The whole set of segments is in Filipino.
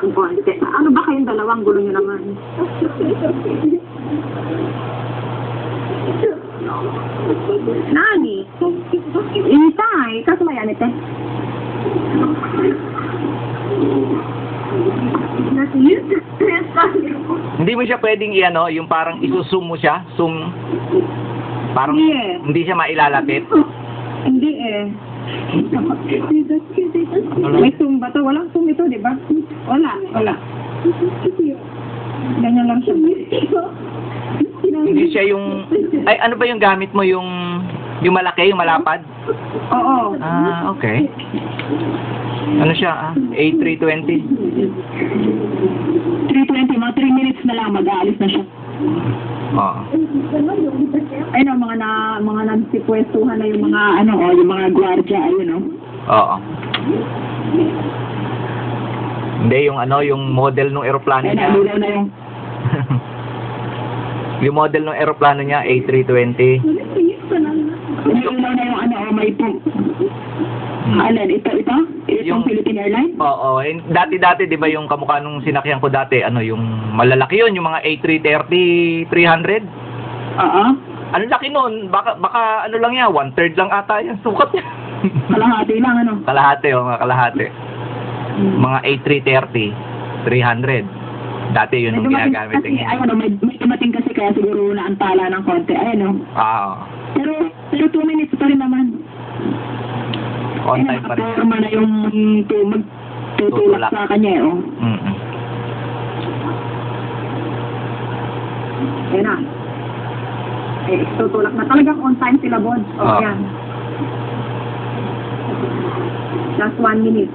ng konti. Ano ba kayong dalawang gulo nyo naman? Nani? Isay, kaso mayanit eh. Hindi mo siya pwedeng i-ano, yung parang isusum mo siya, zoom. Parang Hindi eh. hindi siya mailalapit. Hindi eh. May zoom ba to? Walang zoom ito, di ba? Wala. Ganyan lang siya. Hindi siya yung, ay ano ba yung gamit mo, yung malaki, yung malapad? Oo. Ah, okay. Ano siya, A320? 3:20, mga 3 minutes na lang, mag-aalis na siya. Oo. Ayun o, mga nagsipwestuhan na yung mga, yung mga gwardiya, ayun o. Oo. Hindi, yung model ng eroplano Ayun, niya. nalilaw na yung... Yung model ng eroplano niya, A320. Nalilaw na yung may pump. Alin, ito? Itong Philippine Airlines? Oo. Dati-dati, di ba yung kamukha nung sinakyan ko dati, yung malalaki yun, yung mga A330-300? Oo. Ang laki nun. Baka ano lang yan, 1/3 lang ata yan. Sukat niya. Kalahati lang, Kalahati, mga kalahati. Mga A330-300. Dati yun yung ginagamit. May dumating kasi kaya siguro na antala ng konti. Ayun, Oo. Pero 2 minutes pa rin naman. On time pa rin. Nakaporma na yung magtutulak sa kanya, Ayun na. Tutulak na. Talagang on time sila, Bod. Ayan. Last 1 minute.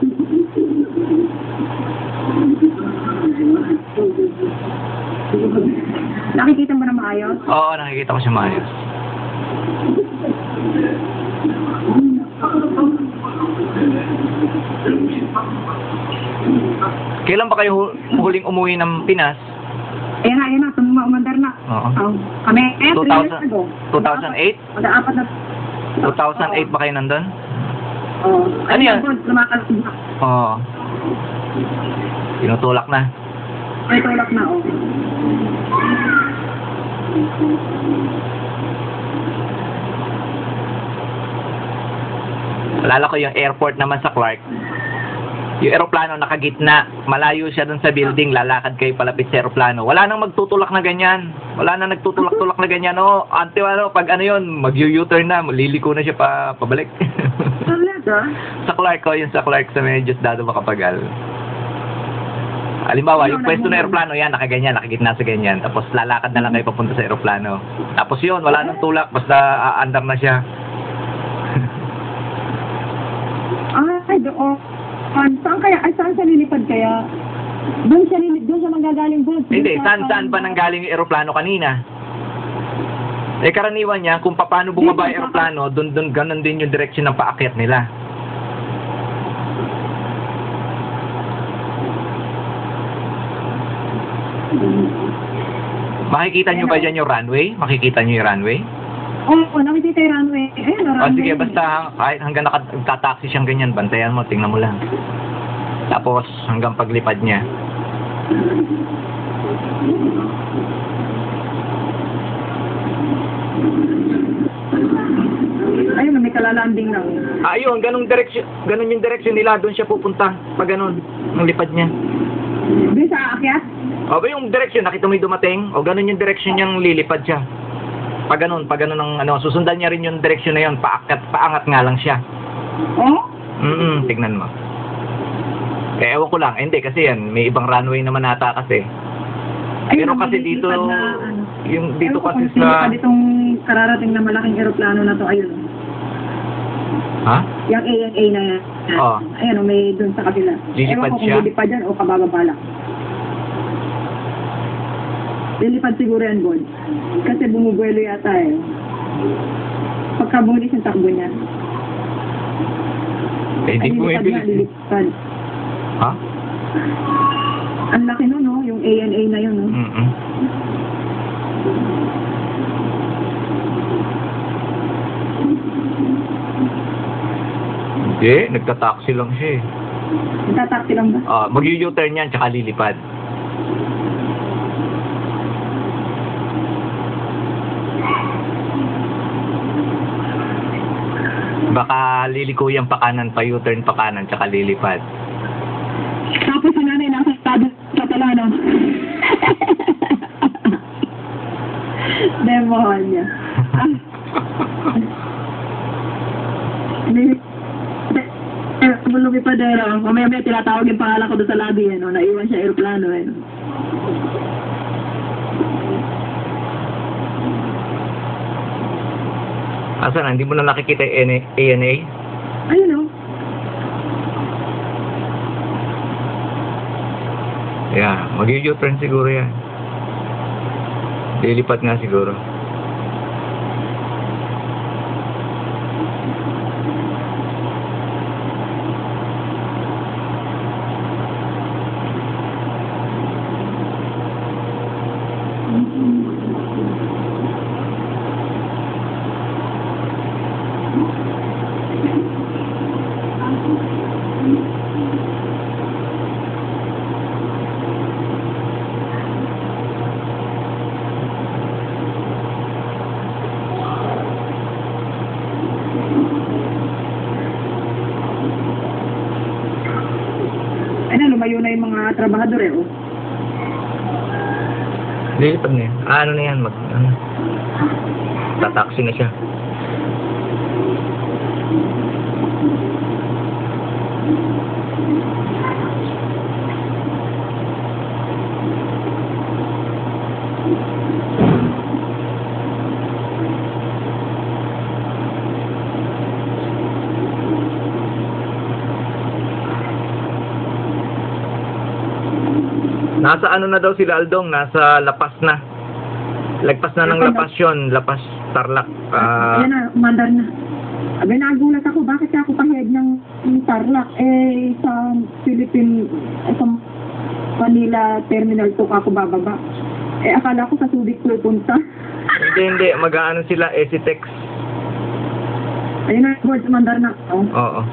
Nakikita mo na maayos? Oo, nakikita ko siya maayos. Kailan ba kayo huling umuwi ng Pinas? Ayan na. Umandar na. Oo. Kami, 3 years ago. 2008? Mag-aapat na. 2008 ba kayo nandun? Oo. Ano yan? Lumakalsig na. Oo. Tinutulak na. May tulak na, Alala ko yung airport naman sa Clark. Yung aeroplano nakagitna. Malayo siya dun sa building. Lalakad kayo palapit sa aeroplano. Wala nang magtutulak na ganyan. Wala nang nagtutulak-tulak na ganyan. Pag yun, mag-U-turn na. Liliko na siya pabalik. Talaga? Sa Clark ko, yung sa Clark sa Medios Dado Macapagal. Halimbawa, yung pwesto na aeroplano, yan, nakaganyan, nakagitna sa ganyan. Tapos lalakad na lang kayo papunta sa aeroplano. Tapos yun, wala nang tulak. Basta aandar na siya. Ay, doon. Saan siya lilipad kaya? Doon siya manggagaling, Bod. Hindi, saan ba nanggaling yung aeroplano kanina? Karaniwan niya, kung paano bumaba yung aeroplano, doon ganun din yung direksyon ng paakyat nila. Makikita nyo ba dyan yung runway? Makikita nyo yung runway? Oo, nakikita yung runway. Ayun, runway. Sige, basta kahit hanggang nakataxi siyang ganyan, bantayan mo, tingnan mo lang. Tapos hanggang paglipad niya. Ayun, may kalalanding lang. Ayun, ganun yung direksyon nila, doon siya pupunta. Pag ganun, ang lipad niya. Doon sa aakyat? O ba yung direksyon, nakita mo yung dumating? O ganun yung direksyon niyang lilipad siya. Pag ganun ang susundan niya rin yung direksyon na yun, paangat nga lang siya. Oo? Tignan mo. Ewan ko lang, hindi kasi yan, may ibang runway naman ata kasi. Pero kasi dito, yung dito kasi sa... Ayun, itong kararating na malaking aeroplano na to, ayun. Ha? Yung ANA na yan. Oo. Ayun, may doon sa kabila. Lilipad siya? Ewan ko kung lilipad yan o kabababa lang. Lilipad siguro yan, Bod. Kasi bumubuelo yata eh. Pagka bulis yung takbo niya. Hindi ko Lilipad. Lilipad. Ha? Ang laki nun, no? Yung ANA na yun, no? Hindi, nagta-taxi lang siya eh. Nagtatakti lang ba? Mag-u-turn yan, tsaka lilipad. Baka liliko yung pakanan, pa U-turn pakanan, tsaka lilipad. Tapos yung nanay nasa estado sa talano. Demonya. Bulong pa dero. Mamaya tinatawag yung pangalan ko doon sa lobby. Naiwan siya aeroplano. Asan? Hindi mo na nakikita yung ANA? Ayun o. Yeah, mag-u-turn siguro yan. Lilipat nga siguro. Lumayo na yung mga trabahador oh. Lilipad na yan. Ano na yan? Tataksi na siya. Nasa ano na daw si Aldong, nasa Lapas na. Lagpas na ng Lapas yun, Lapas Tarlac. Yan na, umandar na. Abay, nagulat ako, bakit ako pahiyag ng Tarlac? Sa sa Manila Terminal 2 ako bababa. Akala ko sa Subic pupunta. Hindi, mag-aano sila, Esitex. Ayun na, board, umandar na. Oo.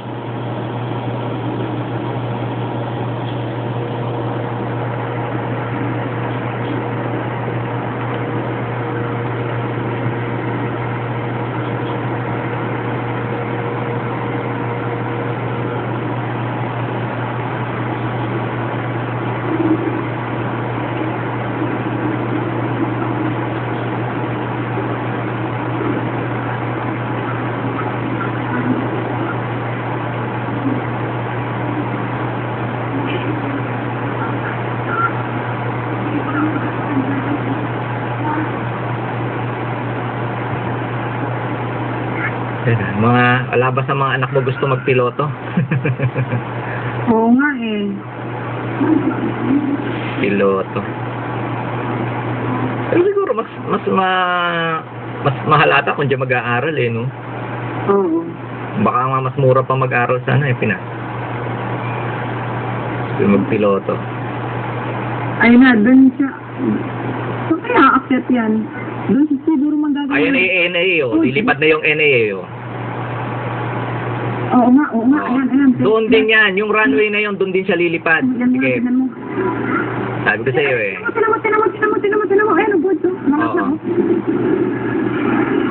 Mga alabas sa mga anak mo gusto magpiloto. Oo nga Piloto. Siguro mas mahalata kung diyan mag-aaral no? Oo. Baka nga mas mura pa mag-aaral sana Pinas. Magpiloto. Ayun na, dun siya. So kaya aakyat yan. Dun siguro manggagawa. Ayun na yung NAA Dilipad na yung NAA Oo nga. Ayan. Doon din yan. Yung runway na yun, doon din siya lilipad. Sige. Sabi ko sa'yo Tinan mo. Ayan, board to.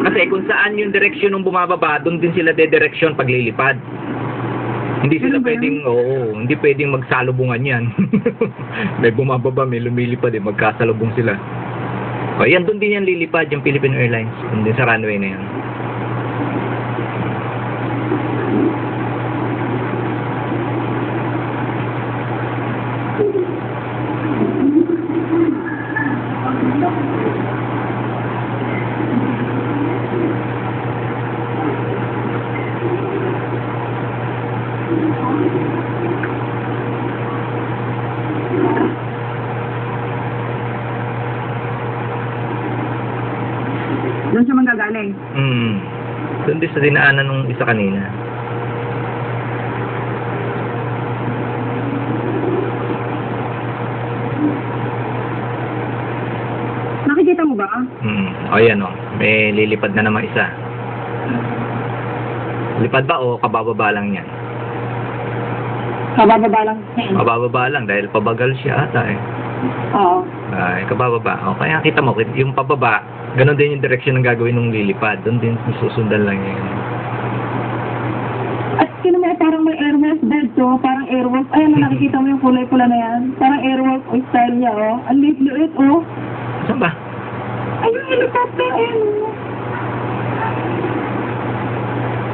Kasi kung saan yung direksyon ng bumababa, doon din sila dedireksyon pag lilipad. Hindi sila pwedeng, hindi pwedeng magsalubungan yan. May bumababa, may lumilipad magkasalubong sila. Yan, doon din yan lilipad, yung Philippine Airlines. Doon din sa runway na yan. Doon siya manggagaling. Doon din sa dinaanan nung isa kanina. Nakikita mo ba? Yan may lilipad na naman isa. Lipad ba o kabababa lang yan? Kabababa lang. Pabababa lang dahil pabagal siya ata eh. Oo. Ay, kabababa. O, kaya kita mo, yung pababa, ganun din yung direksyon ng gagawin ng lilipad. Doon din susundan lang yun. At sino may parang may airwolf bed to, parang airwolf. Ayan na, nakikita mo yung kulay pula na yan. Parang airwolf o style niya, oh. Ang liit-liit, oh. Saan ba? Ayun, helicopter, ayun.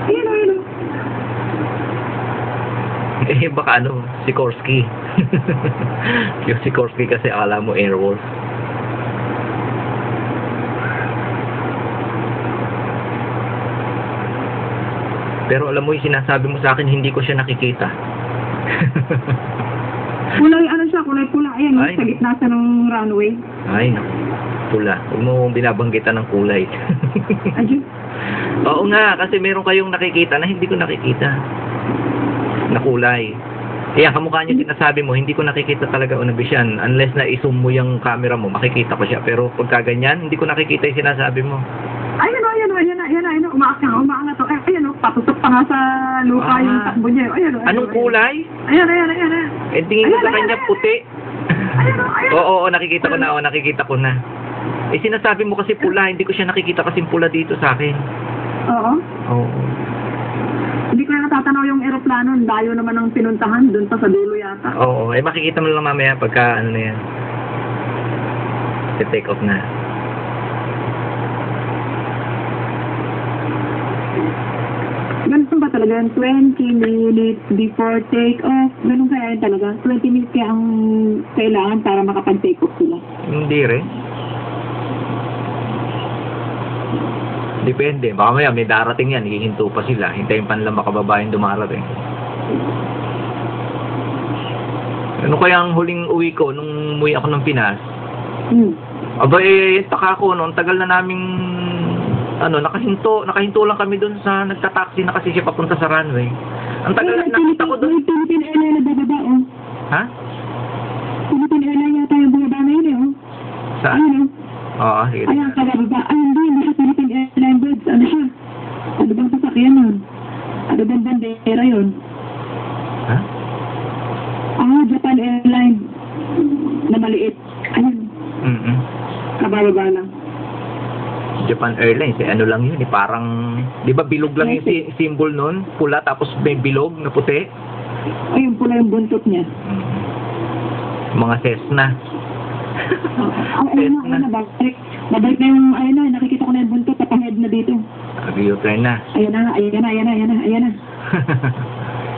Ayun, ayun. Eh, baka ano, Sikorsky. Yung Sikorsky kasi akala mo Airwolf. Pero alam mo yung sinasabi mo sa akin, hindi ko siya nakikita. Kulay, ano siya, kulay pula. Ayan, Ay. sa gitna sa ng runway. Ay, naku. Pula. Huwag mo binabanggitan ng kulay. Ayun. Oo nga, kasi meron kayong nakikita na hindi ko nakikita. Na kulay. Kaya kamukha niya sinasabi mo, hindi ko nakikita talaga Unabisyan. Unless na i-zoom mo yung camera mo, makikita ko siya. Pero pagka ganyan, hindi ko nakikita yung sinasabi mo. Ayun, ayun, ayun, ayun, ayun, umaangat to. Ayun, patutok pa nga sa lupa yung takbo niya. Ayun, ayun. Anong kulay? Ayun, ayun, ayun, ayun. Eh, tingin ko Ayan, sa ayan, kanya ayan. puti. Ayun, ayun. Oo, nakikita ko na, nakikita ko na. Eh, sinasabi mo kasi pula, hindi ko siya nakikita kasi pula dito sa akin. Oo. Oo. Hindi ko na natatanaw yung aeroplano. Layo naman ang pinuntahan. Doon pa sa dulo yata. Oo, eh makikita mo lang mamaya pagka ano na yan. Take off na. Ganun ba talaga? 20 minutes before take off. Ganun kaya yun talaga? 20 minutes kaya ang kailangan para makapag-take off sila. Hindi rin. Depende. Baka maya may darating yan. Hihinto pa sila. Hintayin pa nila makababa yung dumarating. Ano kaya ang huling uwi ko nung umuwi ako ng Pinas? Aba taka ko no, ang tagal na naming nakahinto lang kami doon sa nagta-taxi na kasi siya papunta sa runway. Ang tagal na nakita ko doon. Philippine Airlines na bababa, oh. Ha? Philippine Airlines yata yung bababa na yun, eh, oh. Saan? Ayun, oh. Oo, sige. Ayan, kababa. Ayun, hindi siya Philippine Airlines goods. Ano siya? Ano bang sasakyan yun? Ano bang bandera yun? Ha? Japan Airlines. Na maliit. Ayun, kababa lang. Japan Airlines, ano lang yun, parang, di ba bilog lang yung symbol nun? Pula, tapos may bilog na puti? Ayun, pula yung buntot niya. Mga Cessna. Ayun na, babalik. Babalik na yung, ayun na, nakikita ko na yung buntot, tapahead na dito. Aviotry na. Ayun na.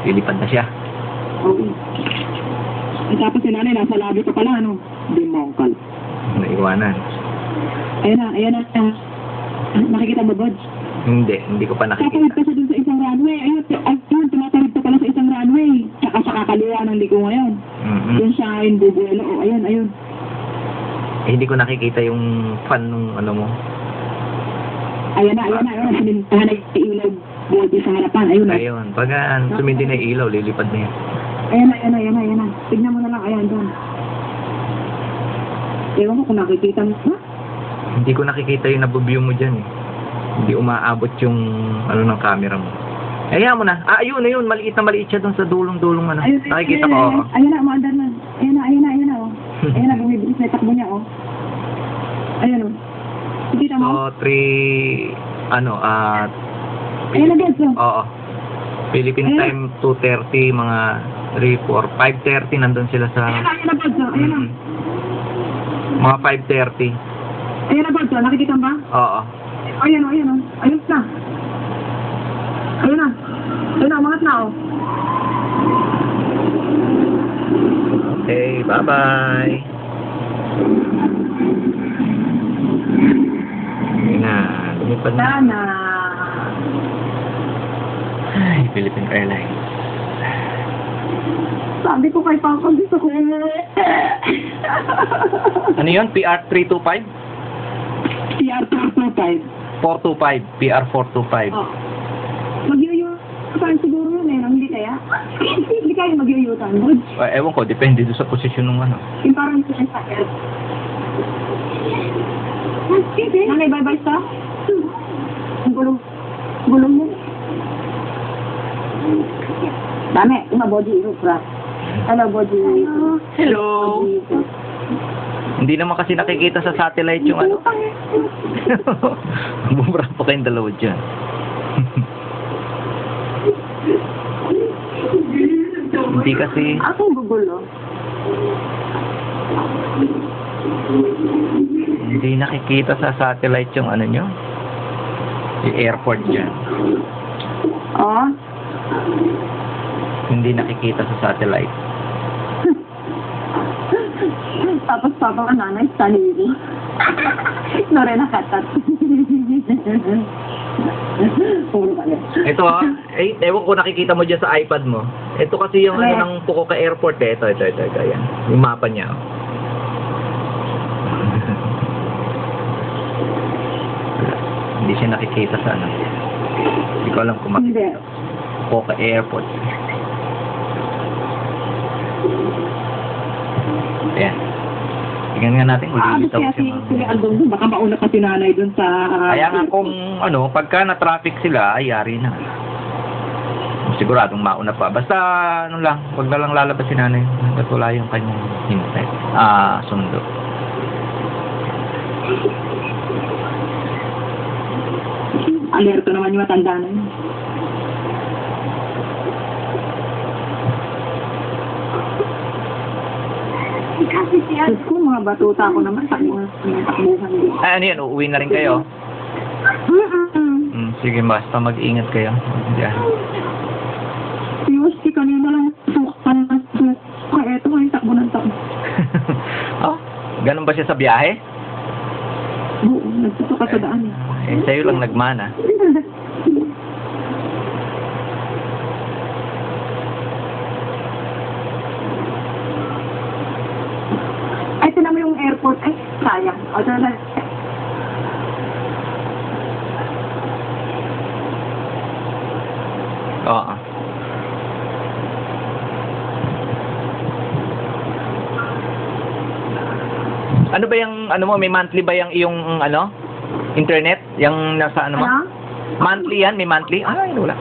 Lilipad na siya. Okay. At tapos si nanay, nasa labi pa pala, ano? Dimongkal. Naiwanan. Ayun na. Nakikita mo, Bodge? Hindi ko pa Tatawid nakikita. pa siya dun sa isang runway. Ayun, tumatawid pa pala sa isang runway. Tsaka sa kakaliwa ng liko ngayon. Doon siya ngayon bubuelo. Oh, ayun. Eh, hindi ko nakikita yung fan nung ano mo. Ayun na. Sinintahan na yung ilaw body sa harapan. Ayun na. Ayun, pag sumindi na yung ilaw, lilipad na yan. Ayun na. Tignan mo na lang. Ayun, doon. Ewan ko kung nakikita mo. Ha? Hindi ko nakikita yung nabubview mo dyan eh. Hindi umaabot yung ng camera mo. Ayaw mo na. Ayun. Maliit siya doon sa dulong-dulong ano. Nakikita ko. Ayun na, umaandar na. Ayun na, oh. Ayun na, bumibilis na yung takbo niya, oh. Ayun, oh. Nakikita mo? So, 3, Ayun na, Dad, oh. Oo. Philippine Ayun. time 2:30, mga 3, 4, 5:30 nandun sila sa Ayun na, Dad, oh. Ayun na. mga 5:30. Ayun na, Dad, oh. Nakikita mo ba? Oo. Ayun na. Ayun na, umangat na, oh. Okay, bye-bye. Ayun na, lumipad na. Sana. Ay, Philippine Airlines. Sabi ko kay Papa, gusto ko Ano yun? PR325? PR425. 425. PR425. Oh. Mag-yuyutan siguro yun eh, hindi kaya? Hindi kayo mag-yuyutan, good. Ewan ko, depende doon sa posisyon ng ano. Yung parang yung sa air. Nanay, bye-bye sa? Ang gulong mo. Dami, una body, iro, Ano, body? Hello. Hindi naman kasi nakikita sa satellite yung ano. Bumura pa kayong dalawa dyan. Hindi kasi... Akong gugulo. Hindi nakikita sa satellite yung ano nyo. Yung airport dyan. Oh? Hindi nakikita sa satellite. Tapos papa ka nanay, salili. No rin nakatat. Puro ka na. Ito ewan ko nakikita mo dyan sa iPad mo. Ito kasi yung ano ng Fukuoka Airport eh. Ito. Yan. Yung mapa niya. Oh. Hindi siya nakikita sa ano. Hindi ko alam kung Hindi. Fukuoka Airport. Ayan. Tingnan nga natin kung lilitaw Kaya siya. si Aldong doon, baka mauna pa si nanay doon sa... Kaya nga kung ano, pagka na-traffic sila, ay yari na. Siguradong mauna pa. Basta ano lang, wag na lang lalabas si nanay. Hanggat wala yung kanyang hintay. Sundo. Alerto naman yung matanda na yun. Diyos ko, mga batuta ko naman, takbuhan din. Ay, ano yan? Uuwi na rin kayo? Sige, basta mag-ingat kayo. Diyan. Si kanina lang sukan ng suka. Eto nga yung takbo ng takbo. Oh, ganun ba siya sa biyahe? Oo, nagsusuka sa daan. Sa'yo lang nagmana. Ay, tinan mo yung airport. Ay, sayang. O, dala. Oo. Ano ba yung, ano mo, may monthly ba yung iyong, ano, internet? Yung nasa, ano mo? Ano? Monthly yan? May monthly? Ay, wala.